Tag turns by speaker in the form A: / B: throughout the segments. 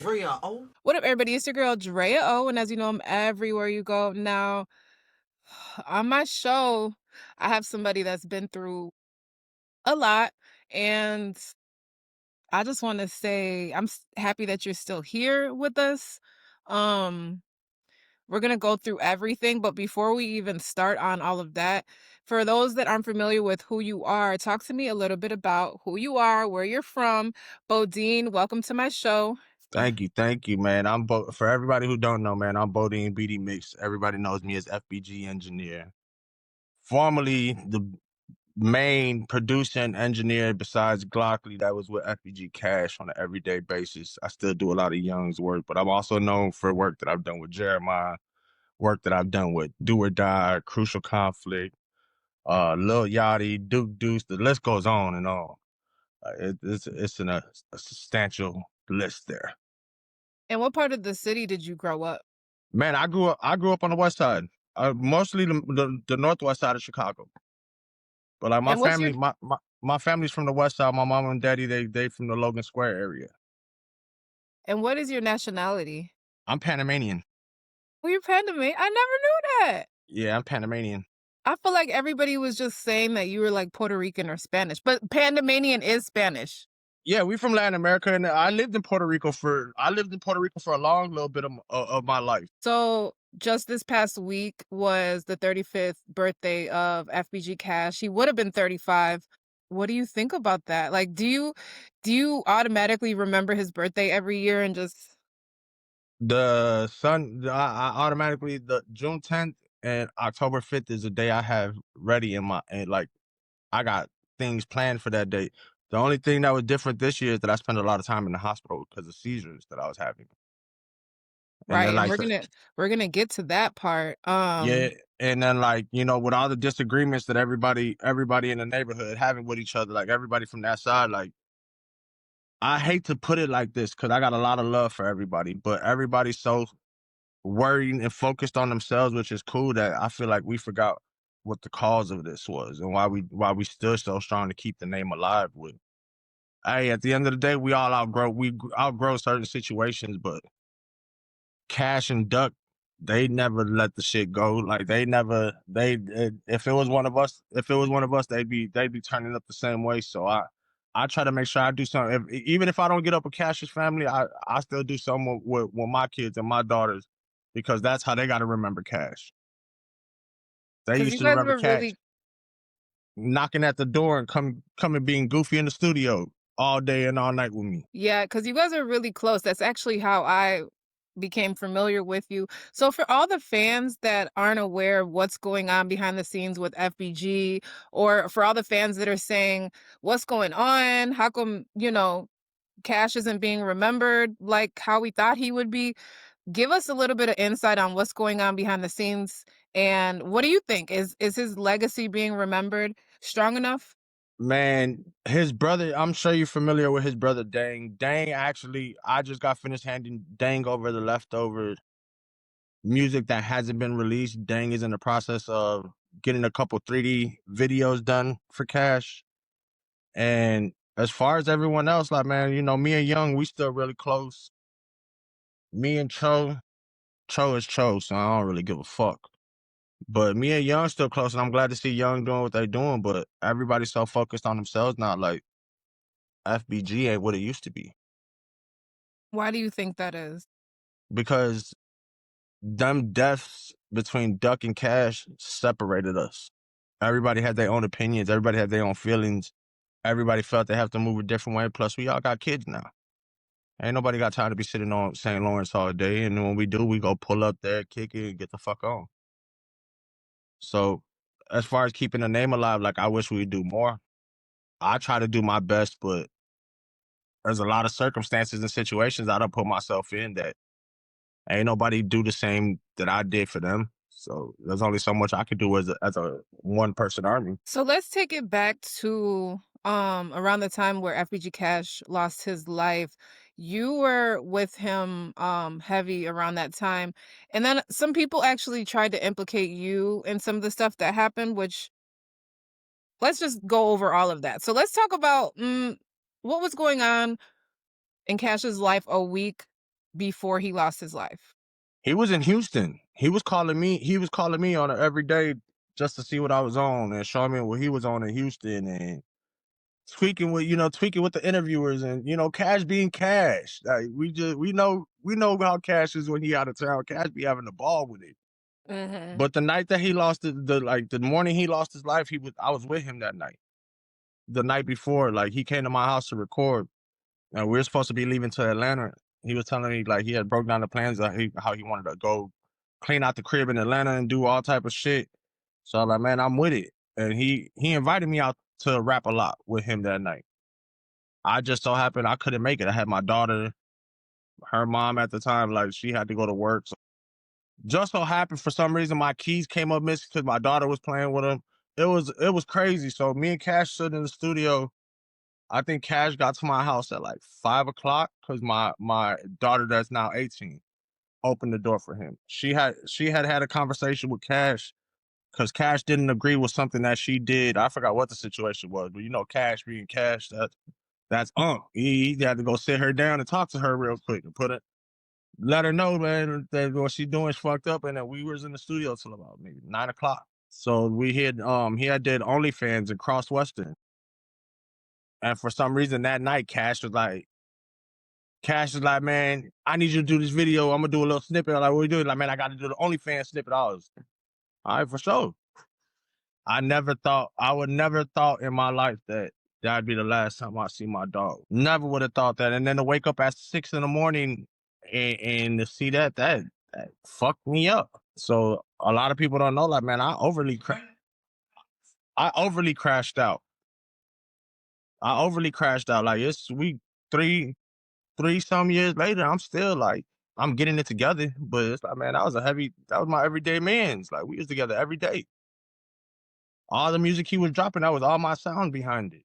A: Drea, oh,
B: What up, everybody? It's your girl Drea O, and as you know, I'm everywhere you go. Now, on my show, I have somebody that's been through a lot, and I just want to say happy that you're still here with us. Um, we're gonna go through everything, but before we even start on all of that, for those that aren't familiar with who you are, talk to me a little bit about who you are, where you're from. Bodene, welcome to my show.
C: Thank you, man. For everybody who don't know, man, I'm Bodene BD Mix. Everybody knows me as FBG Engineer. Formerly the main producer and engineer besides Glockley that was with FBG Cash on an everyday basis. I still do a lot of Young's work, but I'm also known for work that I've done with Jeremiah, work that I've done with Do or Die, Crucial Conflict, Lil Yachty, Duke Deuce. The list goes on and on. It's in a substantial list there.
B: And what part of the city did you grow up?
C: Man, I grew up on the west side, mostly the northwest side of Chicago. But like my
B: And what's your
C: family, my family's from the west side. My mom and daddy, they from the Logan Square area.
B: and what is your nationality?
C: I'm Panamanian.
B: Well, you're Panamanian. I never knew that.
C: Yeah, I'm Panamanian.
B: I feel like everybody was just saying that you were like Puerto Rican or Spanish, but Panamanian is Spanish.
C: Yeah, we from Latin America, and I lived in Puerto Rico for a long little bit of my life.
B: So just this past week was the 35th birthday of FBG Cash. He would have been 35. What do you think about that? Like, do you automatically remember his birthday every year and just
C: I automatically the June 10th and October 5th is the day I have ready and like I got things planned for that date. The only thing that was different this year is that I spent a lot of time in the hospital because of seizures that I was having. And then
B: right? And
C: like,
B: we're gonna get to that part.
C: yeah, and then like, with all the disagreements that everybody in the neighborhood having with each other, like everybody from that side, like I hate to put it like this because I got a lot of love for everybody, but everybody's so worried and focused on themselves, which is cool, that I feel like we forgot what the cause of this was and why we stood so strong to keep the name alive with. Hey, at the end of the day, we outgrow certain situations, but Cash and Duck, they never let the shit go. Like they never if it was one of us, they'd be turning up the same way. So I try to make sure I do something. Even if I don't get up with Cash's family, I still do something with my kids and my daughters because that's how they got to remember Cash. They
B: Because
C: used
B: you
C: to
B: guys
C: remember
B: were
C: Cash
B: really
C: knocking at the door and coming being goofy in the studio all day and all night with me.
B: Yeah, because you guys are really close. That's actually how I became familiar with you. So for all the fans that aren't aware of what's going on behind the scenes with FBG, or for all the fans that are saying, "What's going on? How come, Cash isn't being remembered like how we thought he would be?" Give us a little bit of insight on what's going on behind the scenes, and what do you think? Is his legacy being remembered strong enough?
C: Man, his brother, I'm sure you're familiar with his brother Dang. Dang, actually, I just got finished handing Dang over the leftover music that hasn't been released. Dang is in the process of getting a couple 3D videos done for Cash. And as far as everyone else, like, man, me and Young, we still really close. Me and Cho is Cho, so I don't really give a fuck. But me and Young still close, and I'm glad to see Young doing what they're doing. But everybody's so focused on themselves now, like FBG ain't what it used to be.
B: Why do you think that is?
C: Because them deaths between Duck and Cash separated us. Everybody had their own opinions. Everybody had their own feelings. Everybody felt they have to move a different way. Plus, we all got kids now. Ain't nobody got time to be sitting on St. Lawrence all day. And when we do, we go pull up there, kick it, and get the fuck on. So, as far as keeping the name alive, like I wish we'd do more. I try to do my best, but there's a lot of circumstances and situations I don't put myself in that ain't nobody do the same that I did for them. So there's only so much I could do as a one person army.
B: So let's take it back to around the time where FBG Cash lost his life. You were with him heavy around that time. And then some people actually tried to implicate you in some of the stuff that happened, which let's just go over all of that. So let's talk about what was going on in Cash's life a week. before he lost his life?
C: He was in Houston. He was calling me on it every day just to see what I was on and showing me what he was on in Houston and tweaking with the interviewers and Cash being Cash. Like we know how Cash is when he out of town. Cash be having the ball with it.
B: Mhm.
C: But the night that he lost the morning he lost his life, he was I was with him that night. The night before, like he came to my house to record, and we were supposed to be leaving to Atlanta. He was telling me like he had broke down the plans that how he wanted to go clean out the crib in Atlanta and do all type of shit. So I'm like, man, I'm with it. And he invited me out to rap a lot with him that night. I just so happened I couldn't make it. I had my daughter, her mom at the time, like she had to go to work. So just so happened for some reason my keys came up missing because my daughter was playing with them. It was crazy. So me and Cash stood in the studio. I think Cash got to my house at like 5 o'clock because my daughter that's now 18 opened the door for him. She had a conversation with Cash because Cash didn't agree with something that she did. I forgot what the situation was, but Cash being Cash, that's he had to go sit her down and talk to her real quick and let her know, man, that what she doing is fucked up, and that we was in the studio till about maybe 9 o'clock. So he had did OnlyFans and Cross Western, and for some reason that night, Cash was like, man, I need you to do this video. I'm gonna do a little snippet. I'm like, what are you doing? Like, man, I got to do the OnlyFans snippet. I was all right for sure. I would never thought in my life that that'd be the last time I see my dog. Never would have thought that. And then to wake up at 6 in the morning and to see that fucked me up. So a lot of people don't know, like, man, I overly crashed out. I overly crashed out. Like it's we three some years later, I'm still like I'm getting it together. But it's like, man, that was my everyday man's. Like we was together every day. All the music he was dropping, that was all my sound behind it.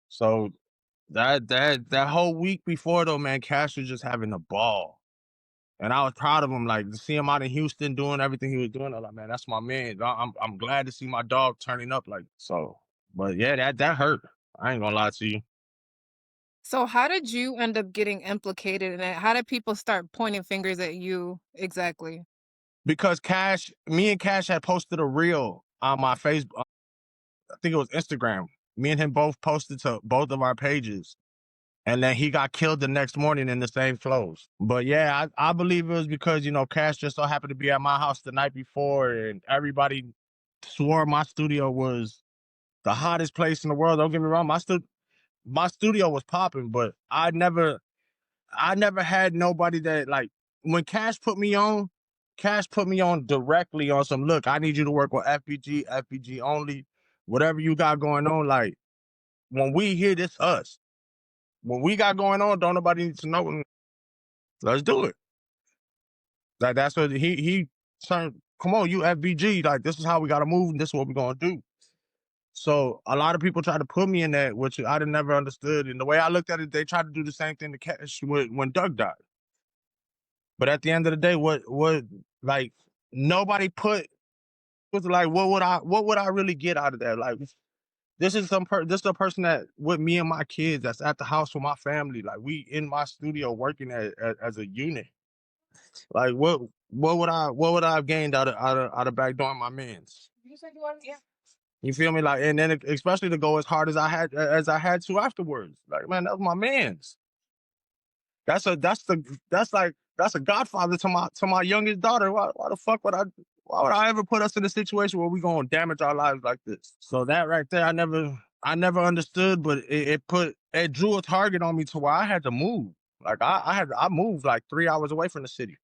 C: So that whole week before though, man, Cash was just having a ball. And I was proud of him, like to see him out in Houston doing everything he was doing. I was like, man, that's my man. I'm glad to see my dog turning up like so. But yeah, that hurt. I ain't gonna lie to you.
B: So how did you end up getting implicated in it? How did people start pointing fingers at you exactly?
C: Because me and Cash had posted a reel on my Facebook. I think it was Instagram. Me and him both posted to both of our pages. And then he got killed the next morning in the same clothes. But yeah, I believe it was because, Cash just so happened to be at my house the night before and everybody swore my studio was the hottest place in the world. Don't get me wrong, my studio was popping, but I never had nobody that like when Cash put me on directly on some look, I need you to work with FBG only, whatever you got going on. Like when we hear this us. What we got going on, don't nobody need to know. Let's do it. Like that's what he turned. Come on, you FBG. Like this is how we got to move, and this is what we're gonna do. So a lot of people try to put me in that, which I did never understood. And the way I looked at it, they tried to do the same thing to Cash when Doug died. But at the end of the day, what like nobody put was like what would I really get out of that? Like this is a person that with me and my kids that's at the house with my family. Like we in my studio working as a unit. Like what would I have gained out of backdooring my mans? You feel me? Like and then especially to go as hard as I had to afterwards. Like man, that was my man's. That's a godfather to my youngest daughter. Why the fuck would I ever put us in a situation where we gonna damage our lives like this? So that right there, I never understood, but it drew a target on me to where I had to move. Like I moved like 3 hours away from the city.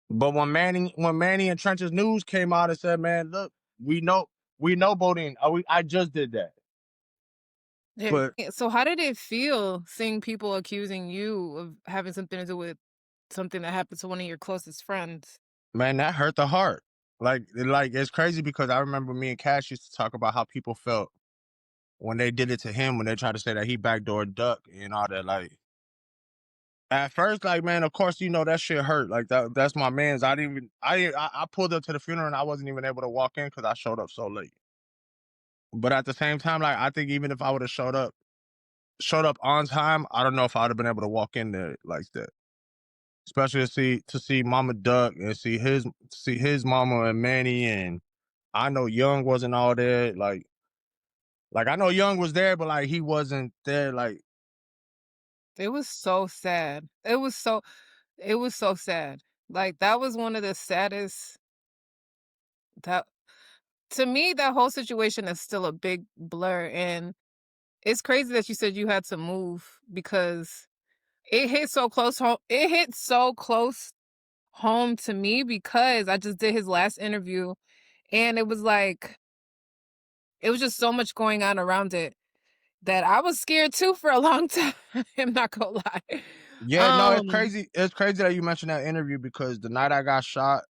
C: But when Manny and Trench's news came out and said, "Man, look, we know Bodene. I just did that."
B: Yeah.
C: But
B: So how did it feel seeing people accusing you of having something to do with something that happened to one of your closest friends?
C: man, that hurt the heart. Like it's crazy because I remember me and Cash used to talk about how people felt when they did it to him when they tried to say that he backdoored Duck and all that. Like at first, like man, of course that shit hurt. Like that's my man's. I didn't even I pulled up to the funeral and I wasn't even able to walk in because I showed up so late. But at the same time, like I think even if I would have showed up showed up on time, I don't know if I'd have been able to walk in there like that. Especially to see Mama Duck and see his mama and Manny, and I know Young wasn't all there. Like I know Young was there, but like he wasn't there. Like
B: It was so sad. It was so sad. Like, that was one of the saddest that to me, that whole situation is still a big blur, and it's crazy that you said you had to move because it hit so close home to me because I just did his last interview, and it was just so much going on around it that I was scared too for a long time, I'm not gonna lie.
C: yeah, no, it's
B: Um,
C: crazy. It's crazy that you mentioned that interview because the night I got shot,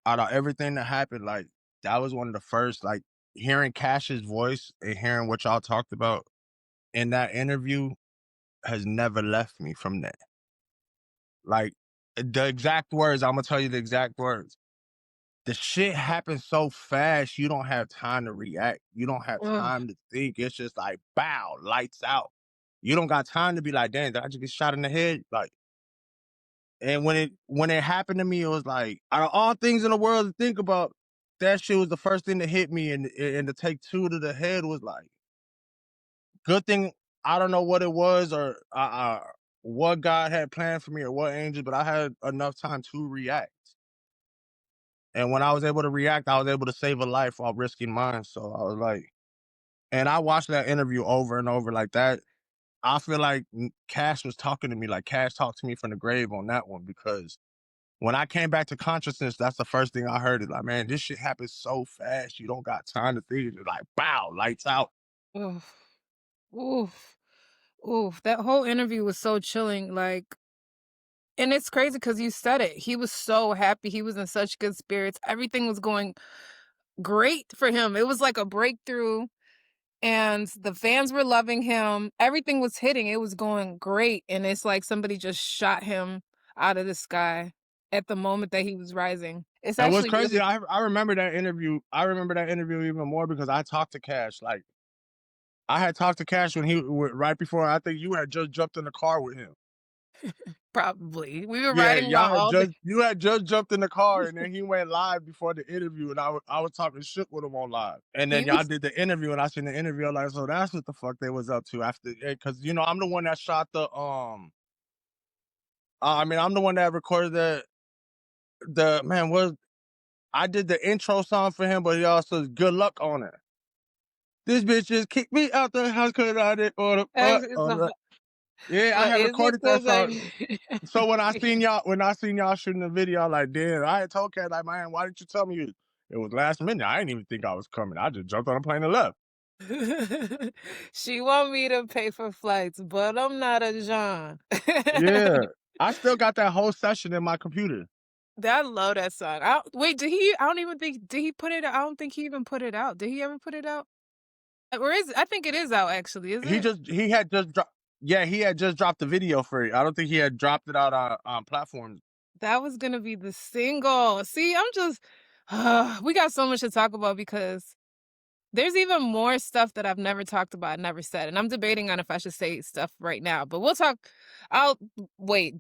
C: out of everything that happened, like that was one of the first, like hearing Cash's voice and hearing what y'all talked about in that interview has never left me from that. Like the exact words, I'm gonna tell you the exact words. The shit happens so fast, you don't have time to react. You don't have
B: ugh,
C: time to think. It's just like bow, lights out. You don't got time to be like, damn, did I just get shot in the head? Like, and when it happened to me, it was like, out of all things in the world to think about, that shit was the first thing that hit me, and to take two to the head was like, good thing I don't know what it was or what God had planned for me or what angel, but I had enough time to react. And when I was able to react, I was able to save a life while risking mine. So I was like, and I watched that interview over and over like that. I feel like Cash was talking to me, like Cash talked to me from the grave on that one because when I came back to consciousness, that's the first thing I heard is like, man, this shit happens so fast. You don't got time to think. It's like, bow, lights out.
B: oof, oof, oof. That whole interview was so chilling, like, and it's crazy because you said it. He was so happy. He was in such good spirits. Everything was going great for him. It was like a breakthrough, and the fans were loving him. Everything was hitting. It was going great, and it's like somebody just shot him out of the sky at the moment that he was rising. It's
C: And what's
B: actually
C: crazy,
B: really
C: I remember that interview. I remember that interview even more because I talked to Cash. Like I had talked to Cash when right before I think you had just jumped in the car with him.
B: probably. We were
C: Yeah,
B: riding around all day.
C: you had just jumped in the car, and then he went live before the interview, and I was talking shit with him on live, and then
B: He
C: y'all
B: was
C: did the interview, and I seen the interview, I'm like, so that's what the fuck they was up to after, because I'm the one that shot I mean, I'm the one that recorded the man was I did the intro song for him, but he also good luck on it. This bitch just kicked me out the house because I didn't order fuck. Yeah, I
B: but
C: had
B: is it
C: recorded that
B: 'cause
C: song.
B: I
C: So when I seen y'all shooting the video, I'm like, damn, I had told Kat, like, man, why didn't you tell me it was last minute? I didn't even think I was coming. I just jumped on a plane and left.
B: She want me to pay for flights, but I'm not a John.
C: Yeah. I still got that whole session in my computer.
B: I love that song. Wait, did he I don't even think did he put it I don't think he even put it out. Did he ever put it out? Or is it I think it is out actually, is it?
C: He had just dropped Yeah, he had just dropped the video for it. I don't think he had dropped it out on platforms.
B: That was gonna be the single. See, I'm just we got so much to talk about because there's even more stuff that I've never talked about, never said, and I'm debating on if I should say stuff right now, but we'll talk I'll wait.